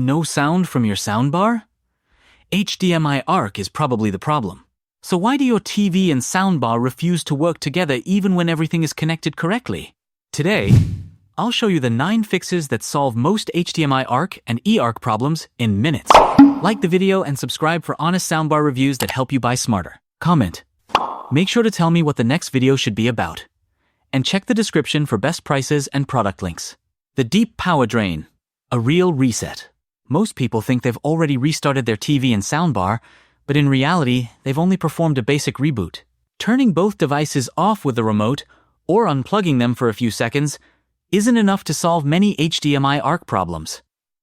No sound from your soundbar? HDMI ARC is probably the problem. So why do your TV and soundbar refuse to work together even when everything is connected correctly? Today, I'll show you the 9 fixes that solve most HDMI ARC and eARC problems in minutes. Like the video and subscribe for honest soundbar reviews that help you buy smarter. Comment. Make sure to tell me what the next video should be about. And check the description for best prices and product links. The deep power drain. A real reset. Most people think they've already restarted their TV and soundbar, but in reality, they've only performed a basic reboot. Turning both devices off with the remote or unplugging them for a few seconds isn't enough to solve many HDMI ARC problems.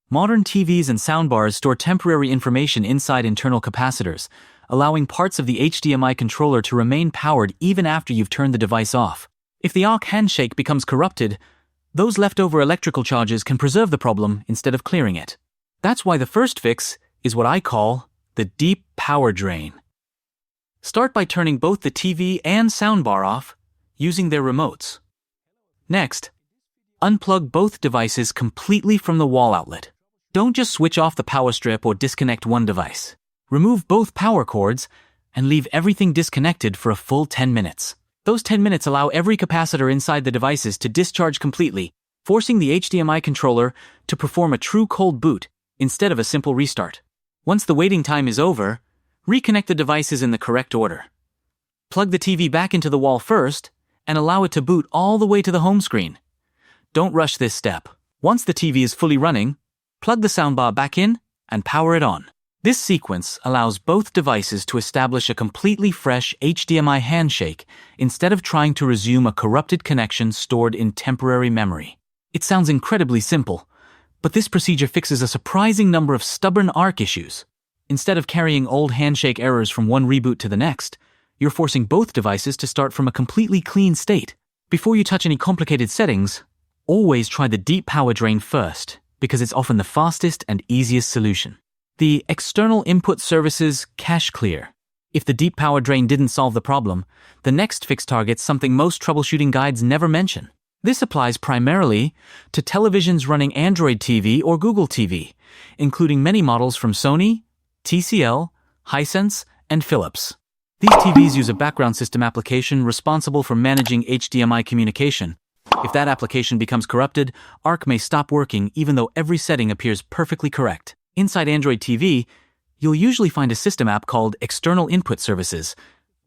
Modern TVs and soundbars store temporary information inside internal capacitors, allowing parts of the HDMI controller to remain powered even after you've turned the device off. If the ARC handshake becomes corrupted, those leftover electrical charges can preserve the problem instead of clearing it. That's why the first fix is what I call the deep power drain. Start by turning both the TV and soundbar off using their remotes. Next, unplug both devices completely from the wall outlet. Don't just switch off the power strip or disconnect one device. Remove both power cords and leave everything disconnected for a full 10 minutes. Those 10 minutes allow every capacitor inside the devices to discharge completely, forcing the HDMI controller to perform a true cold boot instead of a simple restart. Once the waiting time is over, reconnect the devices in the correct order. Plug the TV back into the wall first and allow it to boot all the way to the home screen. Don't rush this step. Once the TV is fully running, plug the soundbar back in and power it on. This sequence allows both devices to establish a completely fresh HDMI handshake instead of trying to resume a corrupted connection stored in temporary memory. It sounds incredibly simple, but this procedure fixes a surprising number of stubborn ARC issues. Instead of carrying old handshake errors from one reboot to the next, you're forcing both devices to start from a completely clean state. Before you touch any complicated settings, always try the deep power drain first, because it's often the fastest and easiest solution. The external input services cache clear. If the deep power drain didn't solve the problem, the next fix targets something most troubleshooting guides never mention. This applies primarily to televisions running Android TV or Google TV, including many models from Sony, TCL, Hisense, and Philips. These TVs use a background system application responsible for managing HDMI communication. If that application becomes corrupted, ARC may stop working even though every setting appears perfectly correct. Inside Android TV, you'll usually find a system app called External Input Services,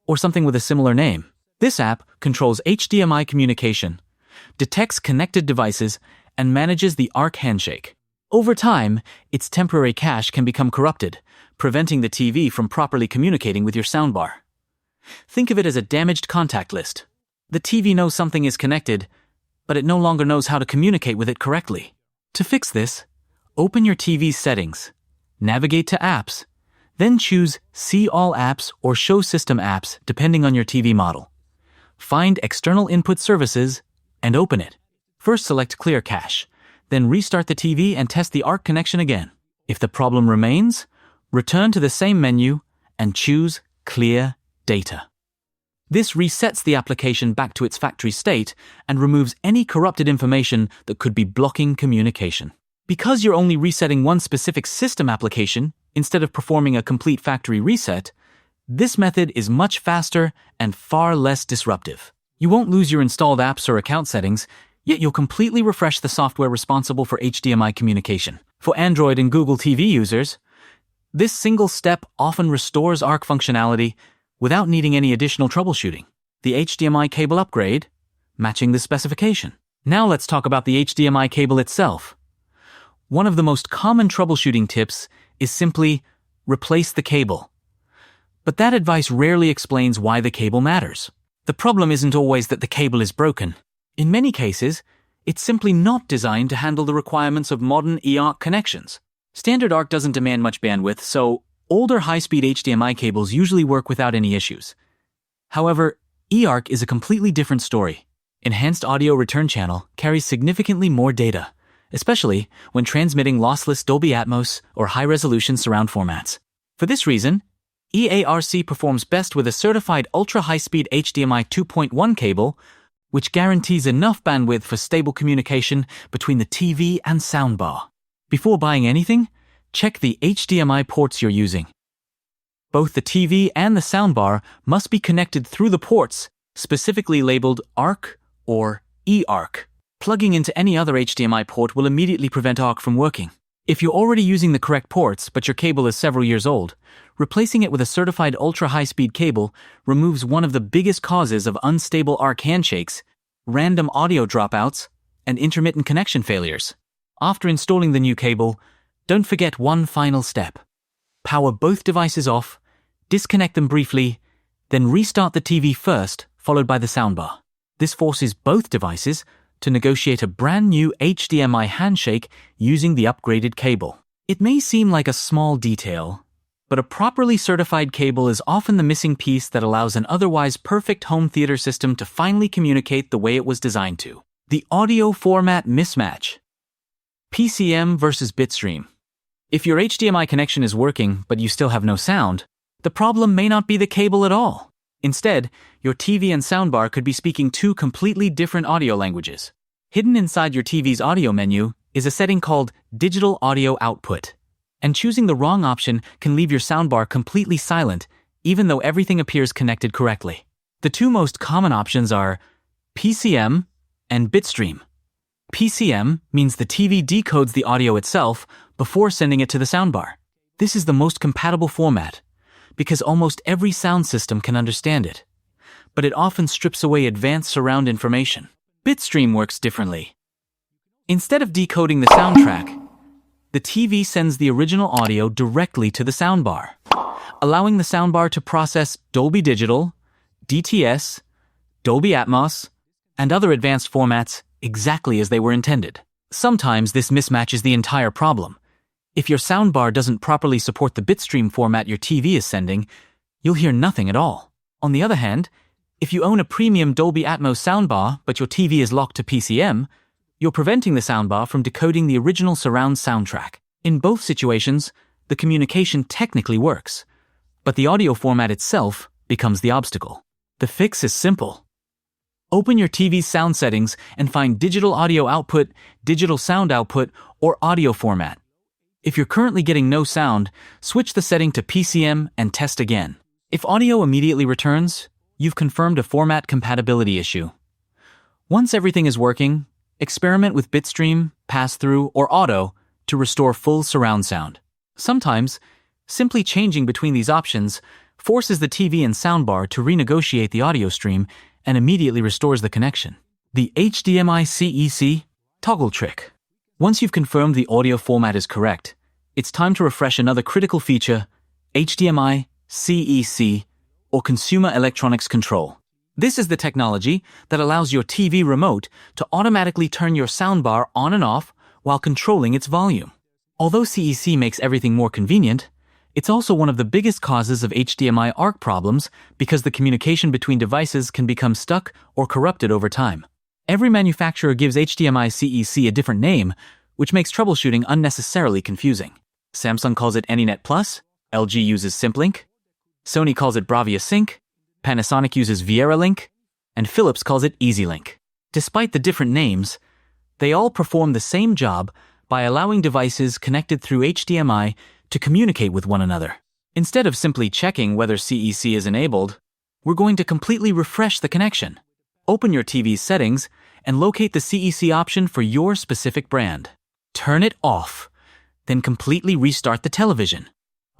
or something with a similar name. This app controls HDMI communication, detects connected devices, and manages the ARC handshake. Over time, its temporary cache can become corrupted, preventing the TV from properly communicating with your soundbar. Think of it as a damaged contact list. The TV knows something is connected, but it no longer knows how to communicate with it correctly. To fix this, open your TV's settings, navigate to Apps, then choose See All Apps or Show System Apps depending on your TV model. Find External Input Services and open it. First select Clear Cache, then restart the TV and test the ARC connection again. If the problem remains, return to the same menu and choose Clear Data. This resets the application back to its factory state and removes any corrupted information that could be blocking communication. Because you're only resetting one specific system application instead of performing a complete factory reset, this method is much faster and far less disruptive. You won't lose your installed apps or account settings, yet you'll completely refresh the software responsible for HDMI communication. For Android and Google TV users, this single step often restores ARC functionality without needing any additional troubleshooting. The HDMI cable upgrade, matching the specification. Now let's talk about the HDMI cable itself. One of the most common troubleshooting tips is simply replace the cable. But that advice rarely explains why the cable matters. The problem isn't always that the cable is broken. In many cases, it's simply not designed to handle the requirements of modern eARC connections. Standard ARC doesn't demand much bandwidth, so older high-speed HDMI cables usually work without any issues. However, eARC is a completely different story. Enhanced Audio Return Channel carries significantly more data, especially when transmitting lossless Dolby Atmos or high-resolution surround formats. For this reason, eARC performs best with a certified ultra-high-speed HDMI 2.1 cable, which guarantees enough bandwidth for stable communication between the TV and soundbar. Before buying anything, check the HDMI ports you're using. Both the TV and the soundbar must be connected through the ports, specifically labeled ARC or eARC. Plugging into any other HDMI port will immediately prevent ARC from working. If you're already using the correct ports but your cable is several years old, replacing it with a certified ultra-high-speed cable removes one of the biggest causes of unstable ARC handshakes, random audio dropouts, and intermittent connection failures. After installing the new cable, don't forget one final step. Power both devices off, disconnect them briefly, then restart the TV first, followed by the soundbar. This forces both devices to negotiate a brand new HDMI handshake using the upgraded cable. It may seem like a small detail, but a properly certified cable is often the missing piece that allows an otherwise perfect home theater system to finally communicate the way it was designed to. The audio format mismatch. PCM versus Bitstream. If your HDMI connection is working but you still have no sound, the problem may not be the cable at all. Instead, your TV and soundbar could be speaking two completely different audio languages. Hidden inside your TV's audio menu is a setting called Digital Audio Output, and choosing the wrong option can leave your soundbar completely silent, even though everything appears connected correctly. The two most common options are PCM and Bitstream. PCM means the TV decodes the audio itself before sending it to the soundbar. This is the most compatible format, because almost every sound system can understand it, but it often strips away advanced surround information. Bitstream works differently. Instead of decoding the soundtrack, the TV sends the original audio directly to the soundbar, allowing the soundbar to process Dolby Digital, DTS, Dolby Atmos, and other advanced formats exactly as they were intended. Sometimes this mismatch is the entire problem. If your soundbar doesn't properly support the Bitstream format your TV is sending, you'll hear nothing at all. On the other hand, if you own a premium Dolby Atmos soundbar but your TV is locked to PCM, you're preventing the soundbar from decoding the original surround soundtrack. In both situations, the communication technically works, but the audio format itself becomes the obstacle. The fix is simple. Open your TV's sound settings and find digital audio output, digital sound output, or audio format. If you're currently getting no sound, switch the setting to PCM and test again. If audio immediately returns, you've confirmed a format compatibility issue. Once everything is working, experiment with Bitstream, pass-through, or auto to restore full surround sound. Sometimes, simply changing between these options forces the TV and soundbar to renegotiate the audio stream and immediately restores the connection. The HDMI CEC toggle trick. Once you've confirmed the audio format is correct, it's time to refresh another critical feature, HDMI CEC, or Consumer Electronics Control. This is the technology that allows your TV remote to automatically turn your soundbar on and off while controlling its volume. Although CEC makes everything more convenient, it's also one of the biggest causes of HDMI ARC problems because the communication between devices can become stuck or corrupted over time. Every manufacturer gives HDMI CEC a different name, which makes troubleshooting unnecessarily confusing. Samsung calls it AnyNet Plus, LG uses SimpLink, Sony calls it Bravia Sync, Panasonic uses Viera Link, and Philips calls it EasyLink. Despite the different names, they all perform the same job by allowing devices connected through HDMI to communicate with one another. Instead of simply checking whether CEC is enabled, we're going to completely refresh the connection. Open your TV's settings and locate the CEC option for your specific brand. Turn it off, then completely restart the television.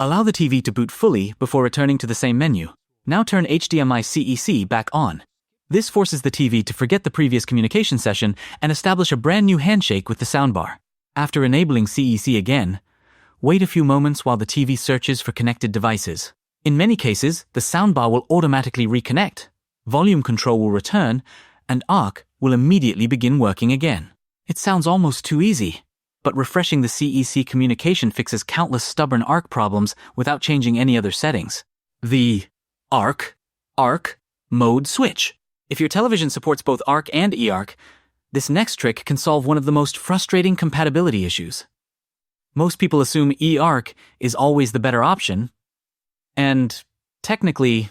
Allow the TV to boot fully before returning to the same menu. Now turn HDMI CEC back on. This forces the TV to forget the previous communication session and establish a brand new handshake with the soundbar. After enabling CEC again, wait a few moments while the TV searches for connected devices. In many cases, the soundbar will automatically reconnect, volume control will return, and ARC will immediately begin working again. It sounds almost too easy, but refreshing the CEC communication fixes countless stubborn ARC problems without changing any other settings. The ARC mode switch. If your television supports both ARC and eARC, this next trick can solve one of the most frustrating compatibility issues. Most people assume eARC is always the better option, and technically,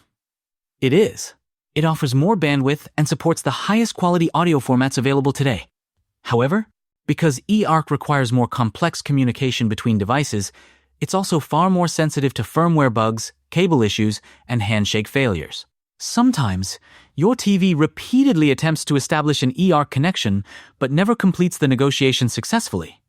it is. It offers more bandwidth and supports the highest quality audio formats available today. However, Because eARC requires more complex communication between devices, it's also far more sensitive to firmware bugs, cable issues, and handshake failures. Sometimes, your TV repeatedly attempts to establish an eARC connection but never completes the negotiation successfully.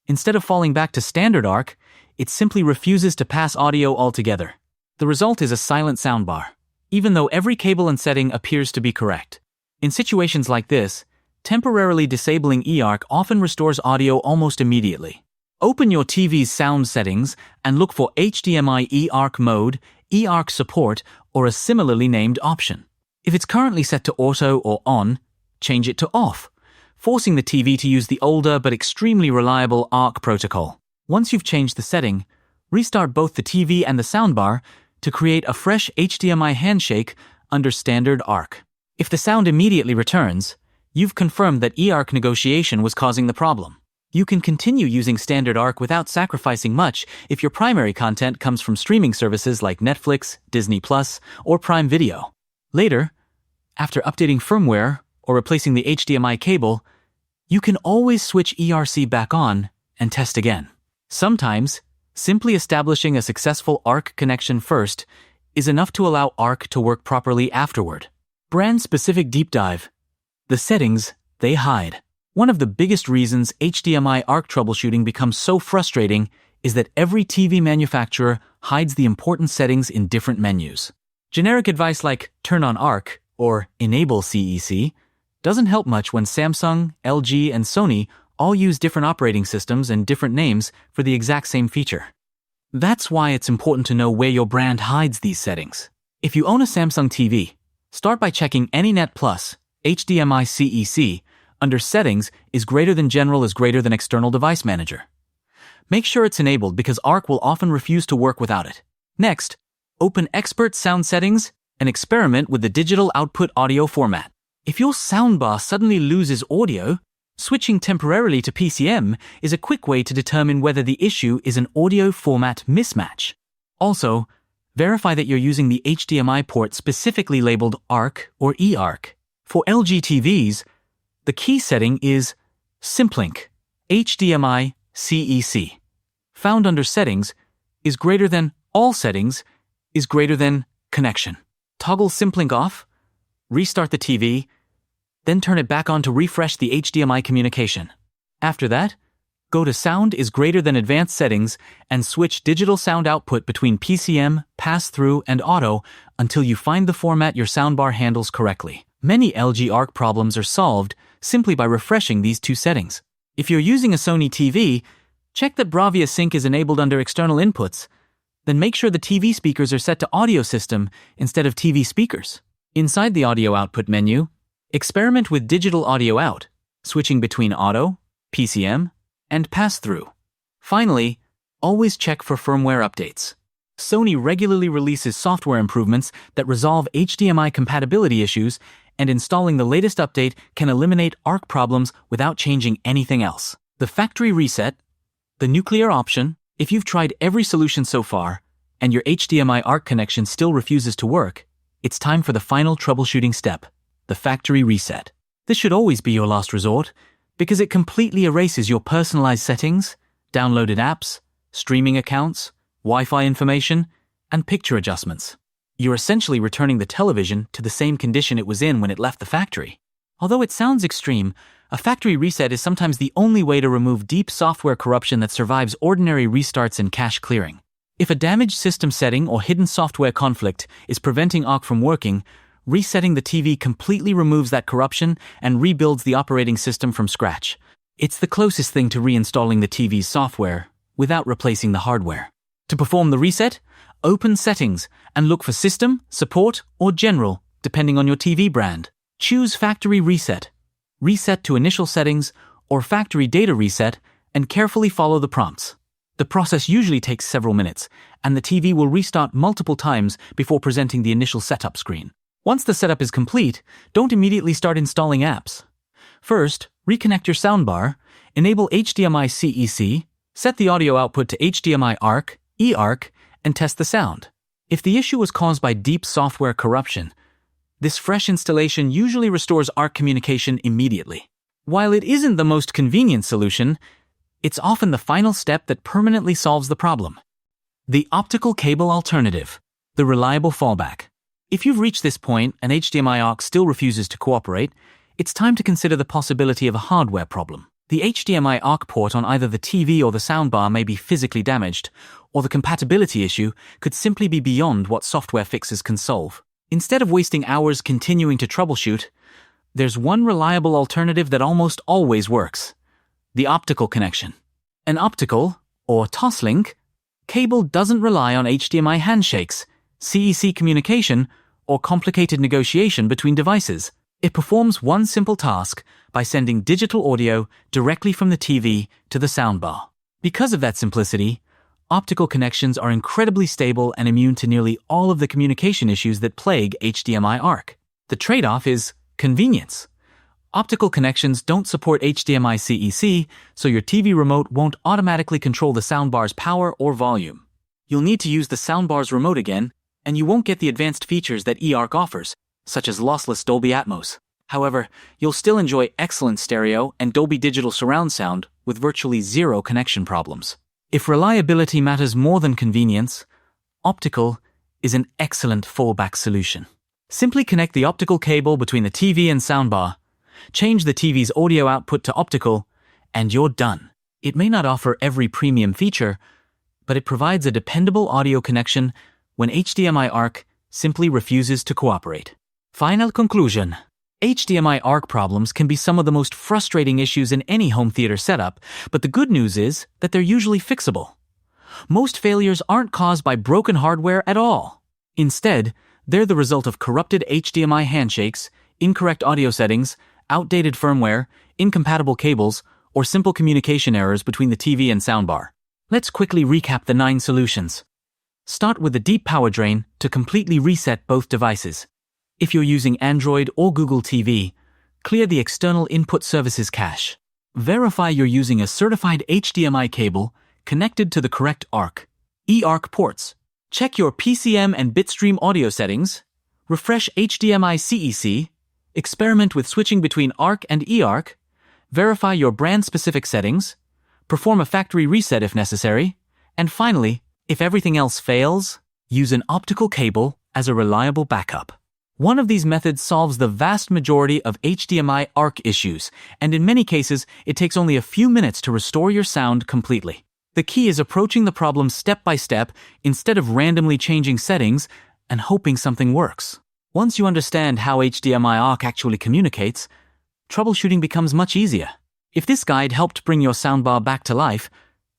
Instead of falling back to standard ARC, it simply refuses to pass audio altogether. The result is a silent soundbar, even though every cable and setting appears to be correct. In situations like this, temporarily disabling eARC often restores audio almost immediately. Open your TV's sound settings and look for HDMI eARC mode, eARC support, or a similarly named option. If it's currently set to auto or on, change it to off, forcing the TV to use the older but extremely reliable ARC protocol. Once you've changed the setting, restart both the TV and the soundbar to create a fresh HDMI handshake under standard ARC. If the sound immediately returns, you've confirmed that eARC negotiation was causing the problem. You can continue using standard ARC without sacrificing much if your primary content comes from streaming services like Netflix, Disney+, or Prime Video. Later, after updating firmware or replacing the HDMI cable, you can always switch eARC back on and test again. Sometimes, simply establishing a successful ARC connection first is enough to allow ARC to work properly afterward. Brand-specific deep dive. The settings they hide. One of the biggest reasons HDMI ARC troubleshooting becomes so frustrating is that every TV manufacturer hides the important settings in different menus. Generic advice like turn on ARC or enable CEC doesn't help much when Samsung, LG, and Sony all use different operating systems and different names for the exact same feature. That's why it's important to know where your brand hides these settings. If you own a Samsung TV, start by checking AnyNet Plus, HDMI CEC, under Settings is greater than General is greater than External Device Manager. Make sure it's enabled because ARC will often refuse to work without it. Next, open Expert Sound Settings and experiment with the digital output audio format. If your soundbar suddenly loses audio, switching temporarily to PCM is a quick way to determine whether the issue is an audio format mismatch. Also, verify that you're using the HDMI port specifically labeled ARC or eARC. For LG TVs, the key setting is Simplink, HDMI CEC. Found under Settings is greater than All Settings is greater than Connection. Toggle Simplink off, restart the TV, then turn it back on to refresh the HDMI communication. After that, go to Sound is greater than Advanced Settings and switch digital sound output between PCM, pass-through, and auto until you find the format your soundbar handles correctly. Many LG ARC problems are solved simply by refreshing these two settings. If you're using a Sony TV, check that Bravia Sync is enabled under External Inputs, then make sure the TV speakers are set to Audio System instead of TV speakers. Inside the Audio Output menu, experiment with Digital Audio Out, switching between Auto, PCM, and Pass-Through. Finally, always check for firmware updates. Sony regularly releases software improvements that resolve HDMI compatibility issues, and installing the latest update can eliminate ARC problems without changing anything else. The factory reset, the nuclear option, if you've tried every solution so far, and your HDMI ARC connection still refuses to work, it's time for the final troubleshooting step, the factory reset. This should always be your last resort, because it completely erases your personalized settings, downloaded apps, streaming accounts, Wi-Fi information, and picture adjustments. You're essentially returning the television to the same condition it was in when it left the factory. Although it sounds extreme, a factory reset is sometimes the only way to remove deep software corruption that survives ordinary restarts and cache clearing. If a damaged system setting or hidden software conflict is preventing ARC from working, resetting the TV completely removes that corruption and rebuilds the operating system from scratch. It's the closest thing to reinstalling the TV's software without replacing the hardware. To perform the reset, open Settings and look for System, Support, or General, depending on your TV brand. Choose Factory Reset, Reset to Initial Settings, or Factory Data Reset, and carefully follow the prompts. The process usually takes several minutes, and the TV will restart multiple times before presenting the initial setup screen. Once the setup is complete, don't immediately start installing apps. First, reconnect your soundbar, enable HDMI CEC, set the audio output to HDMI ARC, eARC, and test the sound. If the issue was caused by deep software corruption, this fresh installation usually restores ARC communication immediately. While it isn't the most convenient solution, it's often the final step that permanently solves the problem. The optical cable alternative, the reliable fallback. If you've reached this point and HDMI ARC still refuses to cooperate, it's time to consider the possibility of a hardware problem. The HDMI ARC port on either the TV or the soundbar may be physically damaged, or the compatibility issue could simply be beyond what software fixes can solve. Instead of wasting hours continuing to troubleshoot, there's one reliable alternative that almost always works: the optical connection. An optical, or toslink, cable doesn't rely on HDMI handshakes, CEC communication, or complicated negotiation between devices. It performs one simple task by sending digital audio directly from the TV to the soundbar. Because of that simplicity, optical connections are incredibly stable and immune to nearly all of the communication issues that plague HDMI ARC. The trade-off is convenience. Optical connections don't support HDMI CEC, so your TV remote won't automatically control the soundbar's power or volume. You'll need to use the soundbar's remote again, and you won't get the advanced features that eARC offers, such as lossless Dolby Atmos. However, you'll still enjoy excellent stereo and Dolby Digital surround sound with virtually zero connection problems. If reliability matters more than convenience, optical is an excellent fallback solution. Simply connect the optical cable between the TV and soundbar, change the TV's audio output to optical, and you're done. It may not offer every premium feature, but it provides a dependable audio connection when HDMI ARC simply refuses to cooperate. Final conclusion. HDMI ARC problems can be some of the most frustrating issues in any home theater setup, but the good news is that they're usually fixable. Most failures aren't caused by broken hardware at all. Instead, they're the result of corrupted HDMI handshakes, incorrect audio settings, outdated firmware, incompatible cables, or simple communication errors between the TV and soundbar. Let's quickly recap the 9 solutions. Start with the deep power drain to completely reset both devices. If you're using Android or Google TV, clear the external input services cache. Verify you're using a certified HDMI cable connected to the correct ARC, eARC ports. Check your PCM and Bitstream audio settings. Refresh HDMI CEC. Experiment with switching between ARC and eARC. Verify your brand-specific settings. Perform a factory reset if necessary. And finally, if everything else fails, use an optical cable as a reliable backup. One of these methods solves the vast majority of HDMI ARC issues, and in many cases, it takes only a few minutes to restore your sound completely. The key is approaching the problem step by step instead of randomly changing settings and hoping something works. Once you understand how HDMI ARC actually communicates, troubleshooting becomes much easier. If this guide helped bring your soundbar back to life,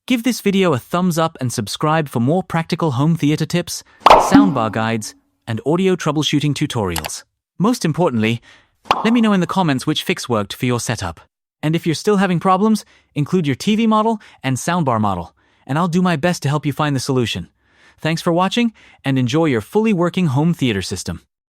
give this video a thumbs up and subscribe for more practical home theater tips, soundbar guides, and audio troubleshooting tutorials. Most importantly, let me know in the comments which fix worked for your setup. And if you're still having problems, include your TV model and soundbar model, and I'll do my best to help you find the solution. Thanks for watching, and enjoy your fully working home theater system.